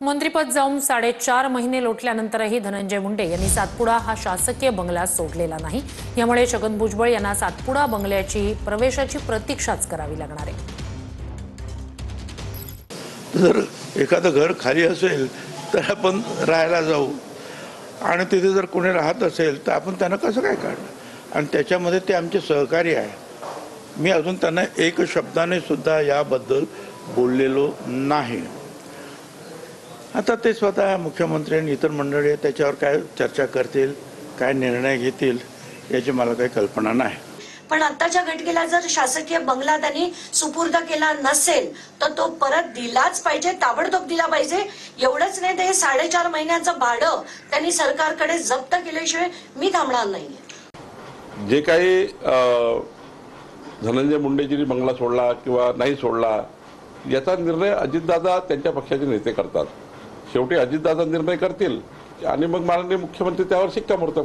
मंत्रिपद जाऊन 4.5 महिने लोटल्यानंतरही धनंजय मुंडे यांनी सातपुडा हा शासकीय बंगला सोडलेला नाही। यामुळे छगन भुजबळ यांना सातपुडा बंगल्याची प्रवेशाची प्रतीक्षाच करावी लागणार आहे। जर एखादं घर खाली असेल तर आपण राहायला जाऊ आणि तिथे जर कोणी राहत असेल तर आपण त्यांना कसं काय काढणार आणि त्याच्यामध्ये ते आमचे सहकारी आहे। मी अजून त्यांना एक शब्दाने सुद्धा याबद्दल बोललेलो नाही। आता ते स्वतः मुख्यमंत्री आणि इतर मंडळी त्याच्यावर काय चर्चा करतील, काय निर्णय घेतील याची मला काही कल्पना नाही। पण आताच्या घटनेला जर शासकीय बंगला त्यांनी सुपूर्द केला नसेल तर तो परत दिलाच पाहिजे, ताबडतोब दिला पाहिजे। एवढंच नाही तर 4.5 महिन्याचं भाडं त्यांनी सरकारकडे जप्त केल्याशिवाय मी थांबणार नाही। जे काही धनंजय मुंडेजींनी बंगला सोडला किंवा नाही सोडला याचा निर्णय अजितदादा त्यांच्या पक्षाचे नेते करतात। शेवटी अजितदादा निर्णय करतील आणि मग माननीय मुख्यमंत्री त्यावर शिक्कामोर्तब